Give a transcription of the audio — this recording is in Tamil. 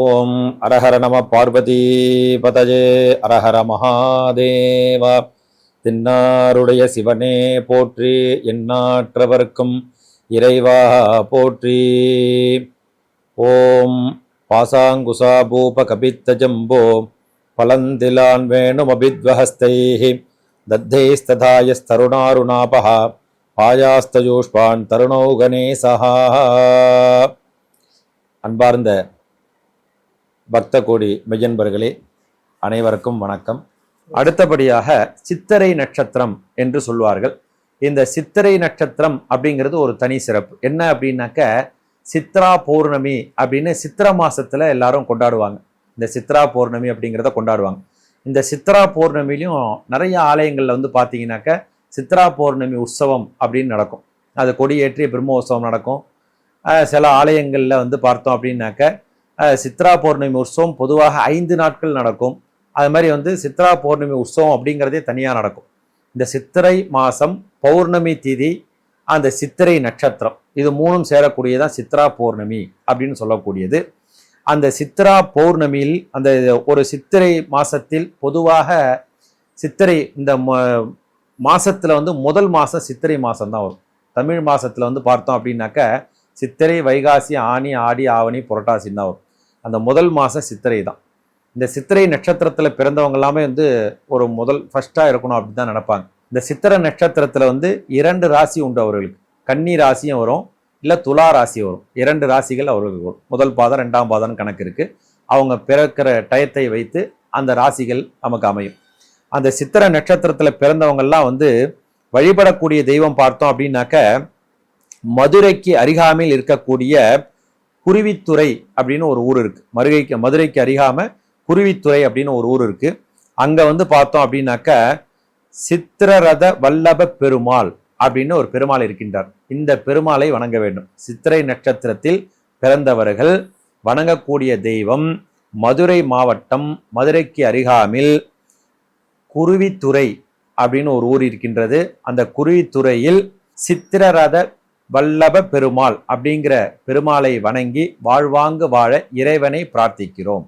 ஓம் அரஹர நம பார்வதி பதஜே அரஹர மகாதேவா. தென்னாருடைய சிவனே போற்றி, எந்நாற்றவர்க்கும் இறைவா போற்றி. ஓம் பாசாங்குசா பூப கபித்த ஜம்போ பலந்திலான் வேணுமபித்வஹஸ்தைः தத்தைஸ்ததாயஸ்தருணாருணாபஹ பாயாஸ்தஜூஷ்பான் தருணௌகணேசஹ. அன்பார்ந்த பக்த கோடி மெய்யன்பர்களே, அனைவருக்கும் வணக்கம். அடுத்தபடியாக சித்திரை நட்சத்திரம் என்று சொல்வார்கள். இந்த சித்திரை நட்சத்திரம் அப்படிங்கிறது ஒரு தனி சிறப்பு. என்ன அப்படின்னாக்க, சித்ரா பௌர்ணமி அப்படின்னு சித்திரை மாசத்துல எல்லாரும் கொண்டாடுவாங்க. இந்த சித்ரா பௌர்ணமி அப்படிங்கிறத கொண்டாடுவாங்க. இந்த சித்ரா பௌர்ணமிலையும் நிறைய ஆலயங்கள்ல வந்து பார்த்தீங்கன்னாக்க சித்ரா பௌர்ணமி உற்சவம் அப்படின்னு நடக்கும். அது கொடியேற்றிய பிரம்மோற்சவம் நடக்கும். சில ஆலயங்கள்ல வந்து பார்த்தோம் அப்படின்னாக்க சித்ரா பௌர்ணமி உற்சவம் பொதுவாக 5 நாட்கள் நடக்கும். அது மாதிரி வந்து சித்ரா பௌர்ணமி உற்சவம் அப்படிங்கிறதே தனியாக நடக்கும். இந்த சித்திரை மாதம் பௌர்ணமி திதி, அந்த சித்திரை நட்சத்திரம், இது மூணும் சேரக்கூடியதான் சித்ரா பௌர்ணமி அப்படின்னு சொல்லக்கூடியது. அந்த சித்ரா பௌர்ணமியில் அந்த ஒரு சித்திரை மாசத்தில் பொதுவாக சித்திரை இந்த மாசத்துல வந்து முதல் மாதம் சித்திரை மாதம் தான் வரும். தமிழ் மாசத்துல வந்து பார்த்தோம் அப்படின்னாக்க சித்திரை, வைகாசி, ஆனி, ஆடி, ஆவணி, புரட்டாசின்னு தான் வரும். அந்த முதல் மாதம் சித்திரை தான். இந்த சித்திரை நட்சத்திரத்தில் பிறந்தவங்க எல்லாமே வந்து ஒரு ஃபர்ஸ்டாக இருக்கணும் அப்படின்னு தான் நினைப்பாங்க. இந்த சித்திரை நட்சத்திரத்தில் வந்து 2 ராசி உண்டு அவர்களுக்கு. கன்னி ராசியும் வரும், இல்லை துலா ராசி வரும். 2 ராசிகள் அவர்களுக்கு வரும். முதல் பாதம் 2ஆம் பாதம்னு கணக்கு இருக்குது. அவங்க பிறக்கிற டயத்தை வைத்து அந்த ராசிகள் நமக்கு அமையும். அந்த சித்திரை நட்சத்திரத்தில் பிறந்தவங்கெல்லாம் வந்து வழிபடக்கூடிய தெய்வம் பார்த்தோம் அப்படின்னாக்க, மதுரைக்கு அருகாமையில் இருக்கக்கூடிய குருவித்துறை அப்படின்னு ஒரு ஊர் இருக்கு. மதுரைக்கு அருகாம குருவித்துறை அப்படின்னு ஒரு ஊர் இருக்கு. அங்க வந்து பார்த்தோம் அப்படின்னாக்க சித்திரரத வல்லப பெருமாள் அப்படின்னு ஒரு பெருமாள் இருக்கின்றார். இந்த பெருமாளை வணங்க வேண்டும். சித்திரை நட்சத்திரத்தில் பிறந்தவர்கள் வணங்கக்கூடிய தெய்வம் மதுரை மாவட்டம், மதுரைக்கு அருகாமையில் குருவித்துறை அப்படின்னு ஒரு ஊர் இருக்கின்றது. அந்த குருவித்துறையில் சித்திரரத வல்லப பெருமாள் அப்படிங்கிற பெருமாளை வணங்கி வாழ்வாங்கு வாழ இறைவனை பிரார்த்திக்கிறோம்.